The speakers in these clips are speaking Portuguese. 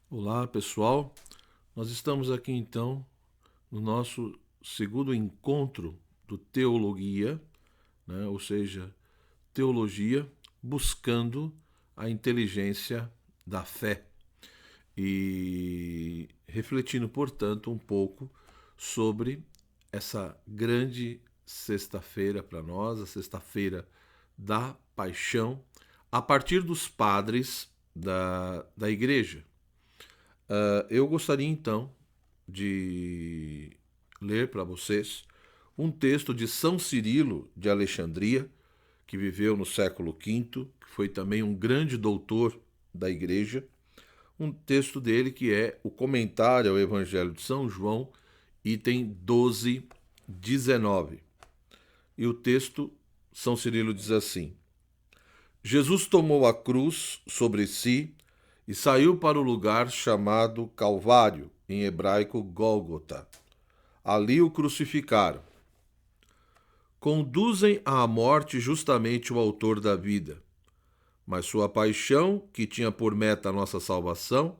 Olá, pessoal. Nós estamos aqui então no nosso segundo encontro do Teologia, ou seja, teologia buscando a inteligência da fé e refletindo, portanto, um pouco sobre essa grande sexta-feira para nós, a sexta-feira da paixão, a partir dos padres da igreja. Eu gostaria então de ler para vocês um texto de São Cirilo de Alexandria, que viveu no século V, que foi também um grande doutor da igreja. Um texto dele que é o comentário ao Evangelho de São João, item 12, 19. E o texto, São Cirilo diz assim: Jesus tomou a cruz sobre si e saiu para o lugar chamado Calvário, em hebraico Gólgota. Ali o crucificaram. Conduzem à morte justamente o autor da vida, mas sua paixão, que tinha por meta a nossa salvação,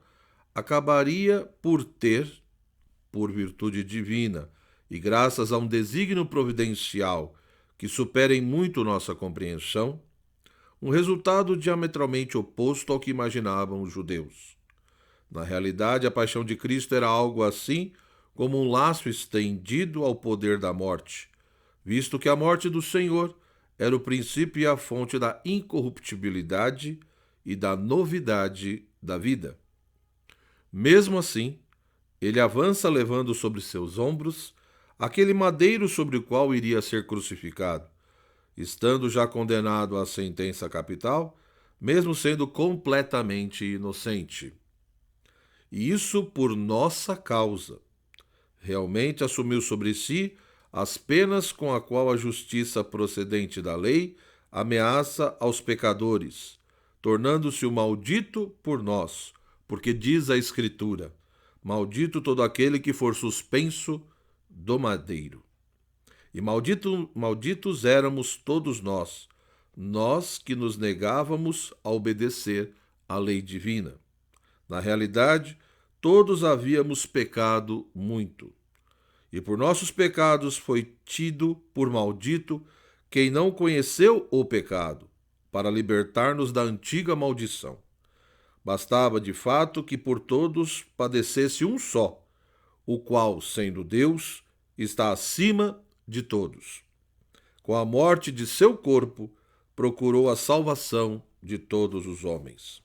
acabaria por ter, por virtude divina e graças a um desígnio providencial que supera em muito nossa compreensão, um resultado diametralmente oposto ao que imaginavam os judeus. Na realidade, a paixão de Cristo era algo assim como um laço estendido ao poder da morte, visto que a morte do Senhor era o princípio e a fonte da incorruptibilidade e da novidade da vida. Mesmo assim, ele avança levando sobre seus ombros aquele madeiro sobre o qual iria ser crucificado, estando já condenado à sentença capital, mesmo sendo completamente inocente. E isso por nossa causa. Realmente assumiu sobre si as penas com a qual a justiça procedente da lei ameaça aos pecadores, tornando-se o maldito por nós, porque diz a Escritura: maldito todo aquele que for suspenso do madeiro. E malditos éramos todos nós, nós que nos negávamos a obedecer à lei divina. Na realidade, todos havíamos pecado muito. E por nossos pecados foi tido por maldito quem não conheceu o pecado, para libertar-nos da antiga maldição. Bastava de fato que por todos padecesse um só, o qual, sendo Deus, está acima de todos. Com a morte de seu corpo, procurou a salvação de todos os homens.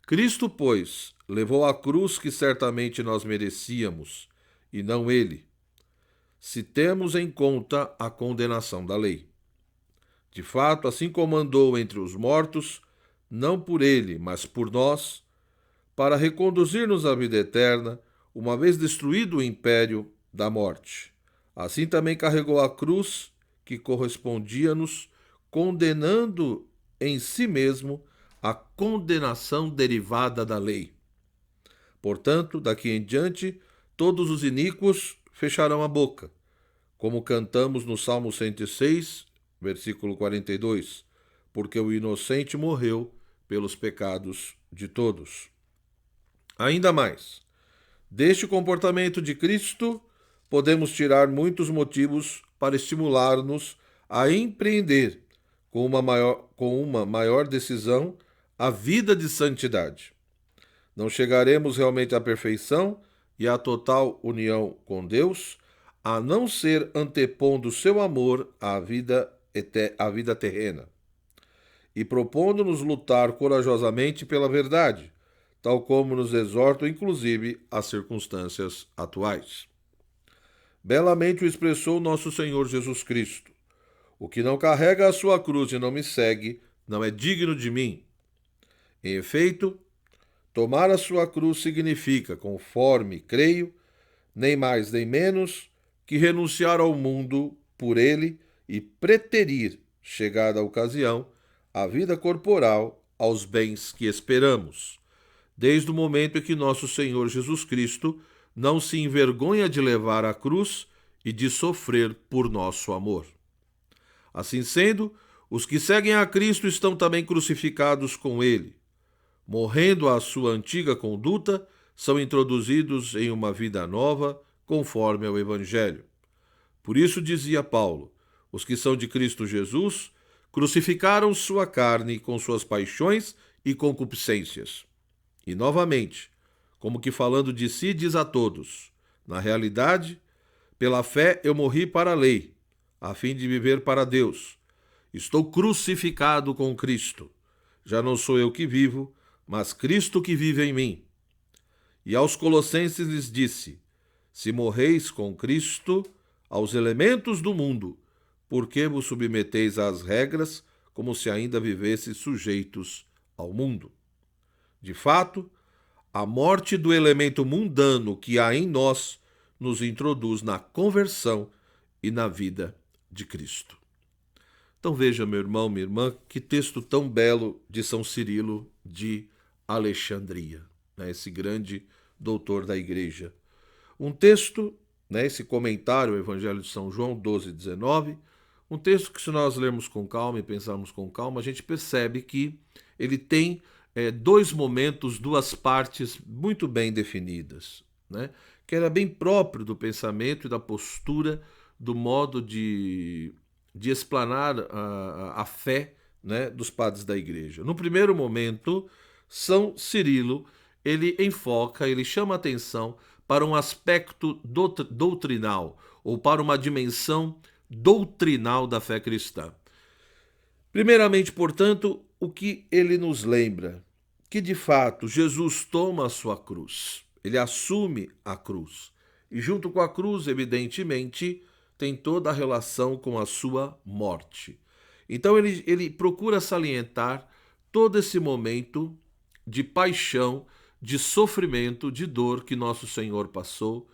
Cristo, pois, levou a cruz que certamente nós merecíamos, e não ele, se temos em conta a condenação da lei. De fato, assim como andou entre os mortos, não por ele, mas por nós, para reconduzir-nos à vida eterna, uma vez destruído o império da morte. Assim também carregou a cruz que correspondia-nos, condenando em si mesmo a condenação derivada da lei. Portanto, daqui em diante, todos os iníquos fecharão a boca, como cantamos no Salmo 106, versículo 42, porque o inocente morreu pelos pecados de todos. Ainda mais, deste comportamento de Cristo, podemos tirar muitos motivos para estimular-nos a empreender com uma maior decisão a vida de santidade. Não chegaremos realmente à perfeição e à total união com Deus, a não ser antepondo seu amor à vida terrena e propondo-nos lutar corajosamente pela verdade, tal como nos exortam inclusive as circunstâncias atuais. Belamente o expressou nosso Senhor Jesus Cristo: o que não carrega a sua cruz e não me segue, não é digno de mim. Em efeito, tomar a sua cruz significa, conforme creio, nem mais nem menos que renunciar ao mundo por ele e preterir, chegada a ocasião, a vida corporal aos bens que esperamos, desde o momento em que nosso Senhor Jesus Cristo não se envergonha de levar a cruz e de sofrer por nosso amor. Assim sendo, os que seguem a Cristo estão também crucificados com ele. morrendo à sua antiga conduta, são introduzidos em uma vida nova, conforme ao Evangelho. Por isso dizia Paulo: os que são de Cristo Jesus crucificaram sua carne com suas paixões e concupiscências. E novamente, como que falando de si, diz a todos: na realidade, pela fé eu morri para a lei, a fim de viver para Deus. Estou crucificado com Cristo. Já não sou eu que vivo, mas Cristo que vive em mim. E aos Colossenses lhes disse: se morreis com Cristo aos elementos do mundo, por que vos submeteis às regras, como se ainda vivesseis sujeitos ao mundo? De fato, a morte do elemento mundano que há em nós nos introduz na conversão e na vida de Cristo. Então veja, meu irmão, minha irmã, que texto tão belo de São Cirilo de Alexandria, né? Esse grande doutor da igreja. Um texto, né, esse comentário, o Evangelho de São João 12:19, um texto que, se nós lermos com calma e pensarmos com calma, a gente percebe que ele tem dois momentos, duas partes muito bem definidas, né? Que era bem próprio do pensamento e da postura, do modo de explanar a fé, né, dos padres da igreja. No primeiro momento, São Cirilo, ele enfoca, ele chama atenção para um aspecto doutrinal, ou para uma dimensão doutrinal da fé cristã. Primeiramente, portanto, o que ele nos lembra? Que, de fato, Jesus toma a sua cruz, ele assume a cruz. E junto com a cruz, evidentemente, tem toda a relação com a sua morte. Então ele procura salientar todo esse momento de paixão, de sofrimento, de dor que nosso Senhor passou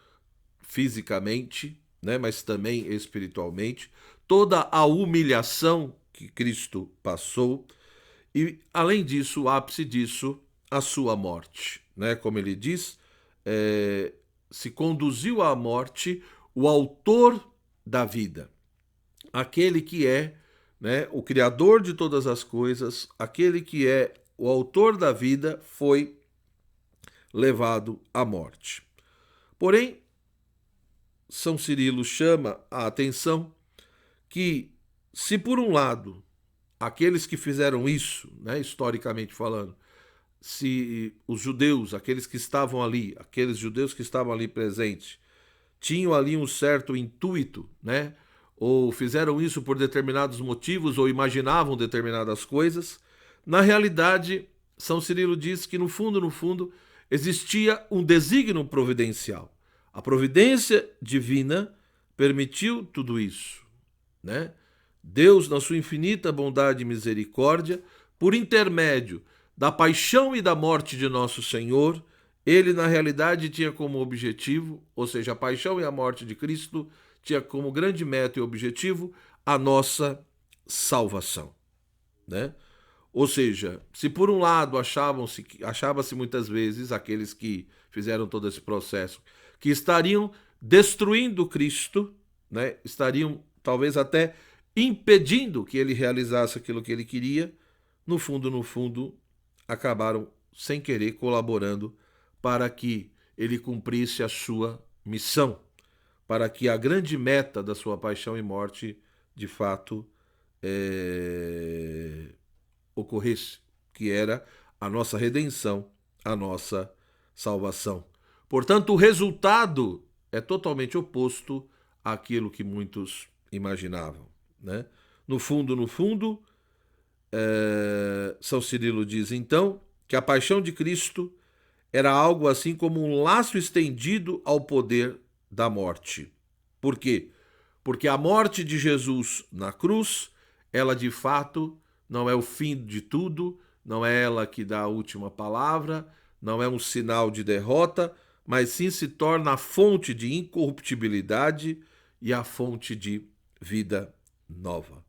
fisicamente, né, mas também espiritualmente, toda a humilhação que Cristo passou e, além disso, o ápice disso, a sua morte, né? Como ele diz, se conduziu à morte o autor da vida, aquele que é, né, o Criador de todas as coisas, aquele que é o autor da vida, foi levado à morte. Porém, São Cirilo chama a atenção que, se por um lado, aqueles que fizeram isso, né, historicamente falando, se os judeus, aqueles judeus que estavam ali presentes, tinham ali um certo intuito, né? Ou fizeram isso por determinados motivos, ou imaginavam determinadas coisas. Na realidade, São Cirilo diz que, no fundo, existia um desígnio providencial. A providência divina permitiu tudo isso, né? Deus, na sua infinita bondade e misericórdia, por intermédio da paixão e da morte de nosso Senhor, ele, na realidade, tinha como objetivo, ou seja, a paixão e a morte de Cristo, tinha como grande meta e objetivo a nossa salvação, né? Ou seja, se por um lado achava-se muitas vezes, aqueles que fizeram todo esse processo, que estariam destruindo Cristo, né? Estariam talvez até impedindo que ele realizasse aquilo que ele queria, no fundo, acabaram sem querer colaborando para que ele cumprisse a sua missão, para que a grande meta da sua paixão e morte, de fato, ocorresse, que era a nossa redenção, a nossa salvação. Portanto, o resultado é totalmente oposto àquilo que muitos imaginavam, né? No fundo, São Cirilo diz, então, que a paixão de Cristo era algo assim como um laço estendido ao poder da morte. Por quê? Porque a morte de Jesus na cruz, ela de fato não é o fim de tudo, não é ela que dá a última palavra, não é um sinal de derrota, mas sim se torna a fonte de incorruptibilidade e a fonte de vida nova,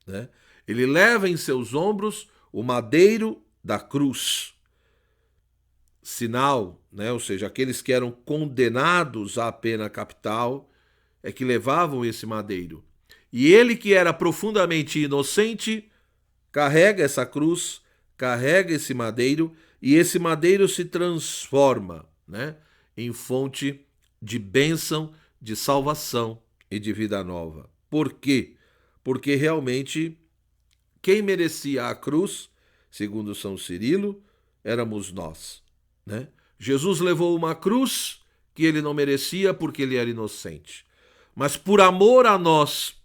né? Ele leva em seus ombros o madeiro da cruz, sinal, né? Ou seja, aqueles que eram condenados à pena capital é que levavam esse madeiro. E ele, que era profundamente inocente, carrega essa cruz, carrega esse madeiro e esse madeiro se transforma, né, em fonte de bênção, de salvação e de vida nova. Por quê? Porque realmente quem merecia a cruz, segundo São Cirilo, éramos nós, né? Jesus levou uma cruz que ele não merecia porque ele era inocente. Mas por amor a nós,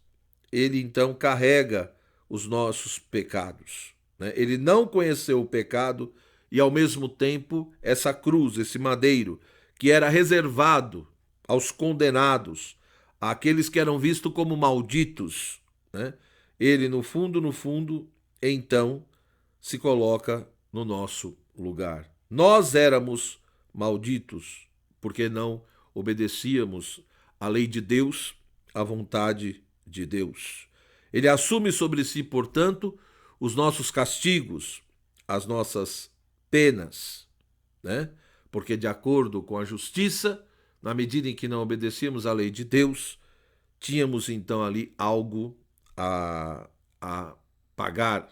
ele então carrega os nossos pecados, né? Ele não conheceu o pecado e, ao mesmo tempo, essa cruz, esse madeiro, que era reservado aos condenados, àqueles que eram vistos como malditos, né? Ele, no fundo, então, se coloca no nosso lugar. Nós éramos malditos porque não obedecíamos à lei de Deus, à vontade de Deus. Ele assume sobre si, portanto, os nossos castigos, as nossas penas, né? Porque, de acordo com a justiça, na medida em que não obedecíamos à lei de Deus, tínhamos então ali algo a pagar,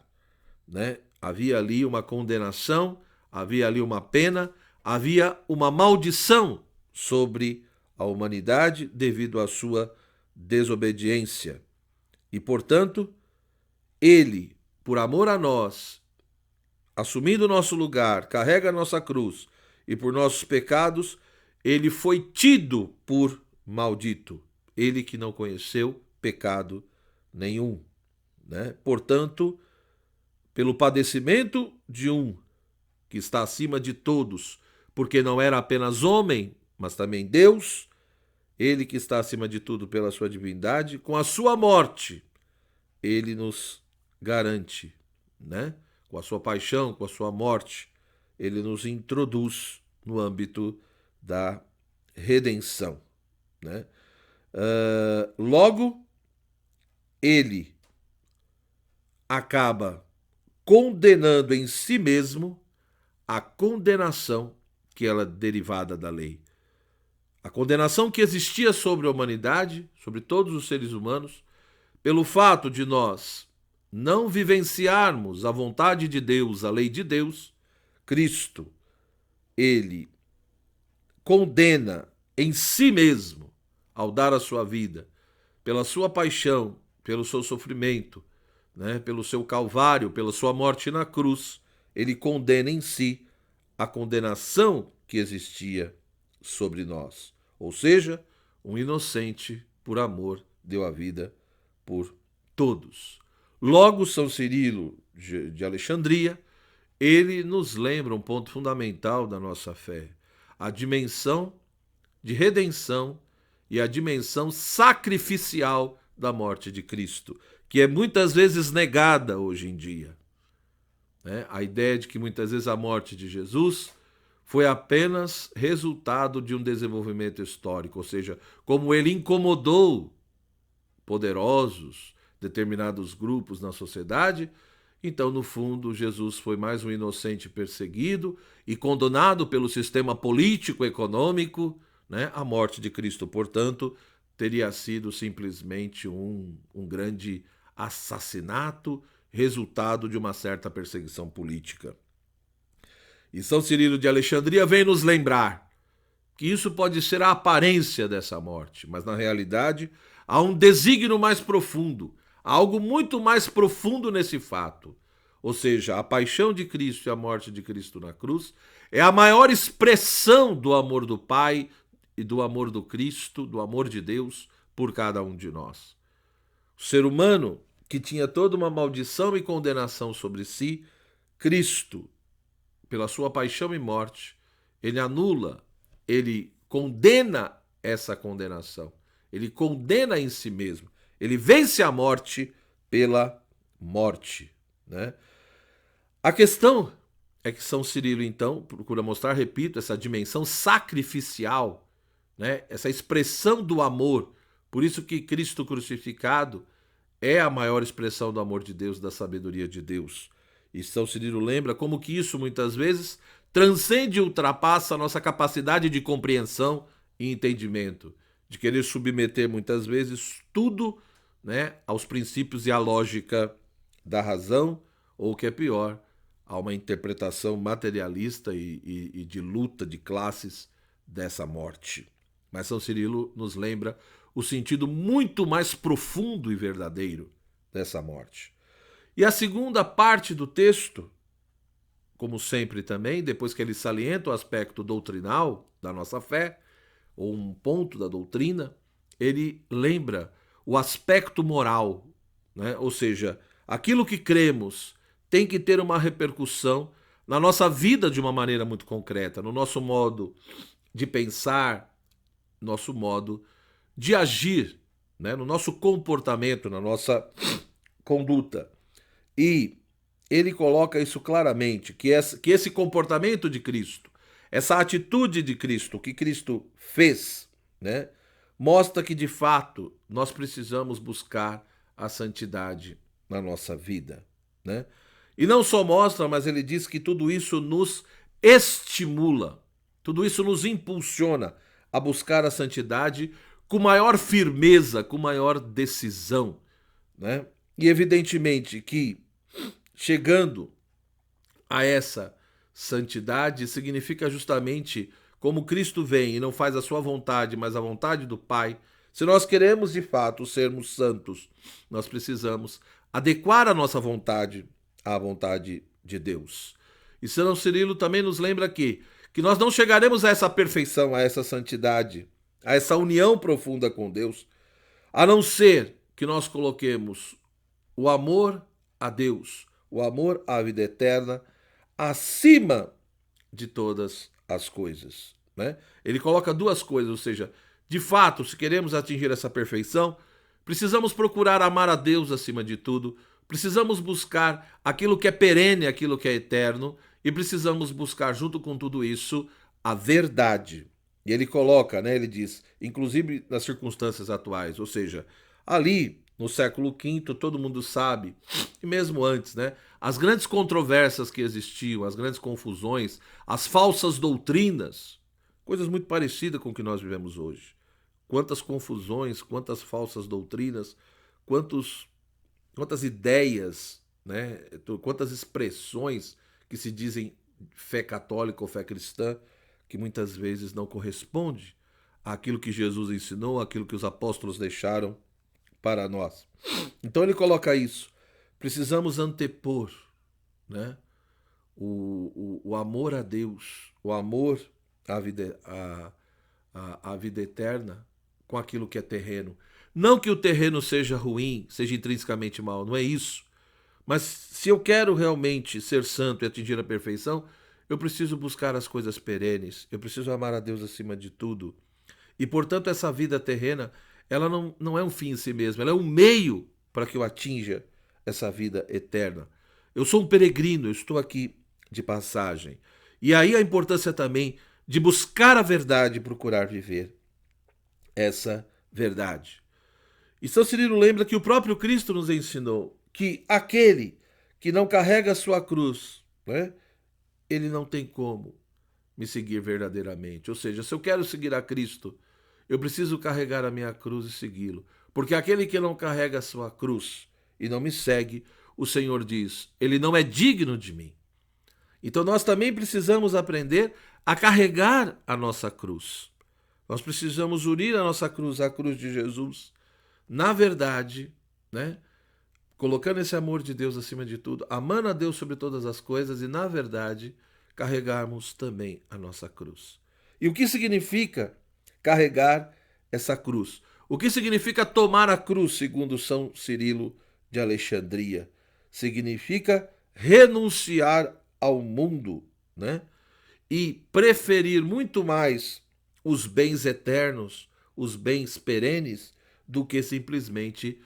né? Havia ali uma condenação, havia ali uma pena, havia uma maldição sobre a humanidade devido à sua desobediência. E, portanto, ele, por amor a nós, assumindo o nosso lugar, carrega a nossa cruz e por nossos pecados, ele foi tido por maldito. Ele que não conheceu pecado nenhum, né? Portanto, pelo padecimento de um que está acima de todos, porque não era apenas homem, mas também Deus, ele que está acima de tudo pela sua divindade, com a sua morte, ele nos garante, né? Com a sua paixão, com a sua morte, ele nos introduz no âmbito da redenção, né? Logo, ele acaba condenando em si mesmo a condenação que era derivada da lei. A condenação que existia sobre a humanidade, sobre todos os seres humanos, pelo fato de nós não vivenciarmos a vontade de Deus, a lei de Deus, Cristo, ele condena em si mesmo ao dar a sua vida, pela sua paixão, pelo seu sofrimento, né, pelo seu calvário, pela sua morte na cruz, ele condena em si a condenação que existia sobre nós. Ou seja, um inocente, por amor, deu a vida por todos. Logo, São Cirilo de Alexandria, ele nos lembra um ponto fundamental da nossa fé, a dimensão de redenção e a dimensão sacrificial da morte de Cristo, que é muitas vezes negada hoje em dia, né? A ideia de que muitas vezes a morte de Jesus foi apenas resultado de um desenvolvimento histórico, ou seja, como ele incomodou poderosos, determinados grupos na sociedade, então, no fundo, Jesus foi mais um inocente perseguido e condenado pelo sistema político-econômico, né? A morte de Cristo, portanto, teria sido simplesmente um grande assassinato, resultado de uma certa perseguição política. E São Cirilo de Alexandria vem nos lembrar que isso pode ser a aparência dessa morte, mas na realidade há um desígnio mais profundo, há algo muito mais profundo nesse fato. Ou seja, a paixão de Cristo e a morte de Cristo na cruz é a maior expressão do amor do Pai e do amor do Cristo, do amor de Deus por cada um de nós. O ser humano que tinha toda uma maldição e condenação sobre si, Cristo, pela sua paixão e morte, ele anula, ele condena essa condenação. Ele condena em si mesmo. Ele vence a morte pela morte, né? A questão é que São Cirilo, então, procura mostrar, repito, essa dimensão sacrificial, né? Essa expressão do amor. Por isso que Cristo crucificado é a maior expressão do amor de Deus, da sabedoria de Deus. E São Cirilo lembra como que isso, muitas vezes, transcende e ultrapassa a nossa capacidade de compreensão e entendimento, de querer submeter, muitas vezes, tudo, né, aos princípios e à lógica da razão, ou o que é pior, a uma interpretação materialista e de luta de classes dessa morte. Mas São Cirilo nos lembra o sentido muito mais profundo e verdadeiro dessa morte. E a segunda parte do texto, como sempre também, depois que ele salienta o aspecto doutrinal da nossa fé, ou um ponto da doutrina, ele lembra o aspecto moral, né? Ou seja, aquilo que cremos tem que ter uma repercussão na nossa vida de uma maneira muito concreta, no nosso modo de pensar, nosso modo de agir, né? No nosso comportamento, na nossa conduta. E ele coloca isso claramente, que esse comportamento de Cristo, essa atitude de Cristo, que Cristo fez, né, mostra que de fato nós precisamos buscar a santidade na nossa vida, né? E não só mostra, mas ele diz que tudo isso nos estimula, tudo isso nos impulsiona a buscar a santidade com maior firmeza, com maior decisão, né? E evidentemente que chegando a essa santidade significa justamente como Cristo vem e não faz a sua vontade, mas a vontade do Pai. Se nós queremos de fato sermos santos, nós precisamos adequar a nossa vontade à vontade de Deus. E São Cirilo também nos lembra aqui que nós não chegaremos a essa perfeição, a essa santidade, a essa união profunda com Deus, a não ser que nós coloquemos o amor a Deus, o amor à vida eterna, acima de todas as coisas, né? Ele coloca duas coisas, ou seja, de fato, se queremos atingir essa perfeição, precisamos procurar amar a Deus acima de tudo, precisamos buscar aquilo que é perene, aquilo que é eterno, e precisamos buscar, junto com tudo isso, a verdade. E ele coloca, né, ele diz, inclusive nas circunstâncias atuais, ou seja, ali no século V, todo mundo sabe, e mesmo antes, né, as grandes controvérsias que existiam, as grandes confusões, as falsas doutrinas, coisas muito parecidas com o que nós vivemos hoje. Quantas confusões, quantas falsas doutrinas, quantas ideias, né, quantas expressões que se dizem fé católica ou fé cristã, que muitas vezes não corresponde àquilo que Jesus ensinou, àquilo que os apóstolos deixaram para nós. Então ele coloca isso. Precisamos antepor, né, o amor a Deus, o amor à vida, à vida eterna com aquilo que é terreno. Não que o terreno seja ruim, seja intrinsecamente mal, não é isso. Mas se eu quero realmente ser santo e atingir a perfeição, eu preciso buscar as coisas perenes, eu preciso amar a Deus acima de tudo. E, portanto, essa vida terrena, ela não é um fim em si mesma, ela é um meio para que eu atinja essa vida eterna. Eu sou um peregrino, eu estou aqui de passagem. E aí a importância também de buscar a verdade e procurar viver essa verdade. E São Cirilo lembra que o próprio Cristo nos ensinou que aquele que não carrega a sua cruz, né, ele não tem como me seguir verdadeiramente. Ou seja, se eu quero seguir a Cristo, eu preciso carregar a minha cruz e segui-lo. Porque aquele que não carrega a sua cruz e não me segue, o Senhor diz, ele não é digno de mim. Então nós também precisamos aprender a carregar a nossa cruz. Nós precisamos unir a nossa cruz à cruz de Jesus. Na verdade, né, colocando esse amor de Deus acima de tudo, amando a Deus sobre todas as coisas e, na verdade, carregarmos também a nossa cruz. E o que significa carregar essa cruz? O que significa tomar a cruz, segundo São Cirilo de Alexandria? Significa renunciar ao mundo, né? E preferir muito mais os bens eternos, os bens perenes, do que simplesmente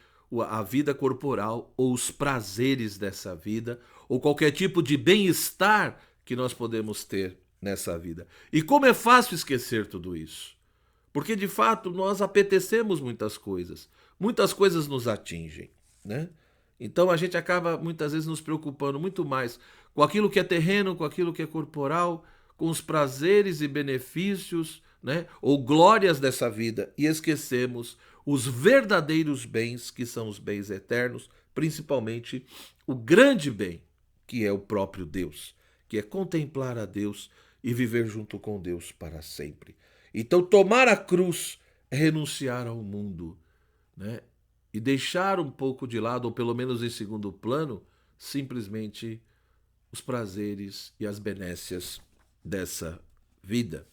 a vida corporal ou os prazeres dessa vida, ou qualquer tipo de bem-estar que nós podemos ter nessa vida. E como é fácil esquecer tudo isso. Porque, de fato, nós apetecemos muitas coisas nos atingem, né? Então a gente acaba muitas vezes nos preocupando muito mais com aquilo que é terreno, com aquilo que é corporal, com os prazeres e benefícios, né, ou glórias dessa vida, e esquecemos os verdadeiros bens, que são os bens eternos, principalmente o grande bem, que é o próprio Deus, que é contemplar a Deus e viver junto com Deus para sempre. Então, tomar a cruz é renunciar ao mundo, né? E deixar um pouco de lado, ou pelo menos em segundo plano, simplesmente os prazeres e as benécias dessa vida.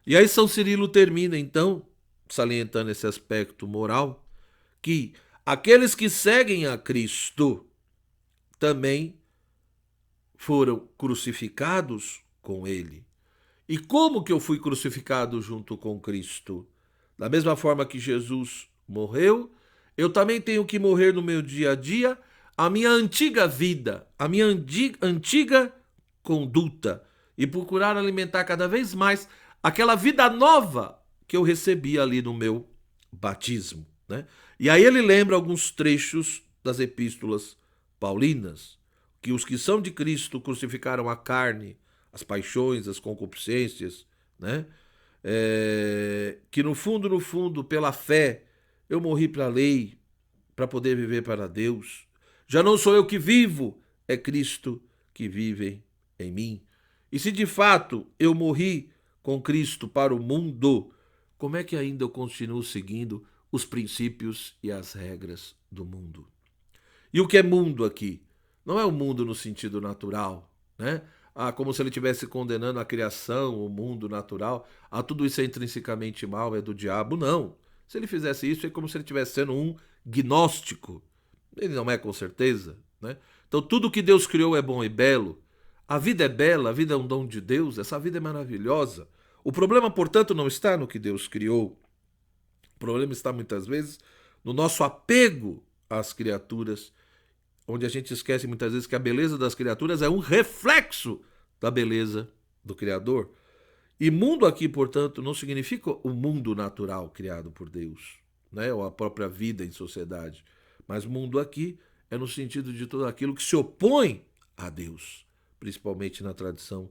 E aí São Cirilo termina, então, salientando esse aspecto moral, que aqueles que seguem a Cristo também foram crucificados com ele. E como que eu fui crucificado junto com Cristo? Da mesma forma que Jesus morreu, eu também tenho que morrer no meu dia a dia, a minha antiga vida, a minha antiga conduta, e procurar alimentar cada vez mais aquela vida nova que eu recebi ali no meu batismo, né? E aí ele lembra alguns trechos das epístolas paulinas, que os que são de Cristo crucificaram a carne, as paixões, as concupiscências, né? Que no fundo, pela fé, eu morri para a lei, para poder viver para Deus. Já não sou eu que vivo, é Cristo que vive em mim. E se de fato eu morri com Cristo para o mundo, como é que ainda eu continuo seguindo os princípios e as regras do mundo? E o que é mundo aqui? Não é o mundo no sentido natural, né? Como se ele estivesse condenando a criação, o mundo natural. Tudo isso é intrinsecamente mal, é do diabo. Não. Se ele fizesse isso, é como se ele estivesse sendo um gnóstico. Ele não é, com certeza, né? Então, tudo que Deus criou é bom e belo. A vida é bela, a vida é um dom de Deus, essa vida é maravilhosa. O problema, portanto, não está no que Deus criou. O problema está, muitas vezes, no nosso apego às criaturas, onde a gente esquece muitas vezes que a beleza das criaturas é um reflexo da beleza do Criador. E mundo aqui, portanto, não significa o mundo natural criado por Deus, né? Ou a própria vida em sociedade. Mas mundo aqui é no sentido de tudo aquilo que se opõe a Deus, principalmente na tradição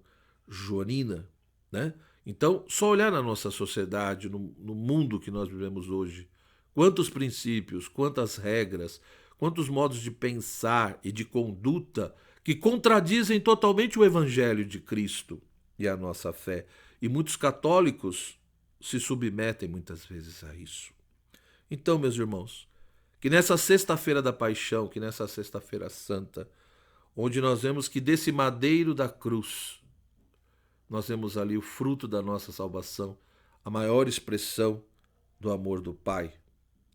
joanina, né? Então, só olhar na nossa sociedade, no mundo que nós vivemos hoje, quantos princípios, quantas regras, quantos modos de pensar e de conduta que contradizem totalmente o Evangelho de Cristo e a nossa fé. E muitos católicos se submetem muitas vezes a isso. Então, meus irmãos, que nessa sexta-feira da paixão, que nessa sexta-feira santa, onde nós vemos que desse madeiro da cruz, nós vemos ali o fruto da nossa salvação, a maior expressão do amor do Pai,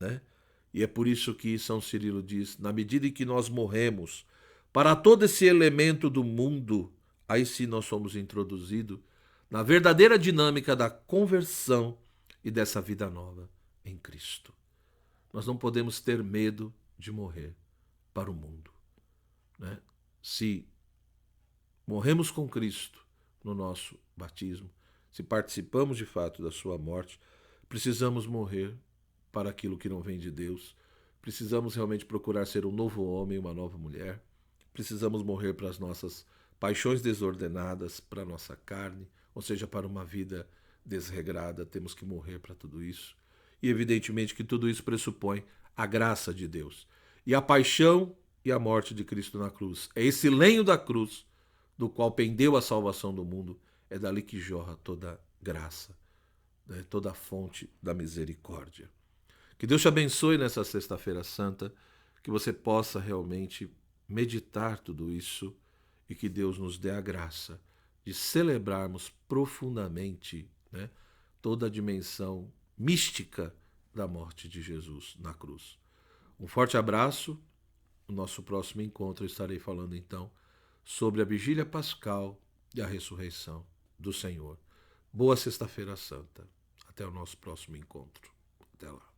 né? E é por isso que São Cirilo diz, na medida em que nós morremos para todo esse elemento do mundo, aí sim nós somos introduzidos na verdadeira dinâmica da conversão e dessa vida nova em Cristo. Nós não podemos ter medo de morrer para o mundo, né? Se morremos com Cristo no nosso batismo, se participamos de fato da sua morte, precisamos morrer para aquilo que não vem de Deus. Precisamos realmente procurar ser um novo homem, uma nova mulher. Precisamos morrer para as nossas paixões desordenadas, para a nossa carne, ou seja, para uma vida desregrada. Temos que morrer para tudo isso. E evidentemente que tudo isso pressupõe a graça de Deus. E a paixão e a morte de Cristo na cruz. É esse lenho da cruz do qual pendeu a salvação do mundo. É dali que jorra toda graça, né? Toda a fonte da misericórdia. Que Deus te abençoe nessa sexta-feira santa, que você possa realmente meditar tudo isso e que Deus nos dê a graça de celebrarmos profundamente, né, toda a dimensão mística da morte de Jesus na cruz. Um forte abraço. No nosso próximo encontro eu estarei falando então sobre a vigília pascal e a ressurreição do Senhor. Boa sexta-feira santa. Até o nosso próximo encontro. Até lá.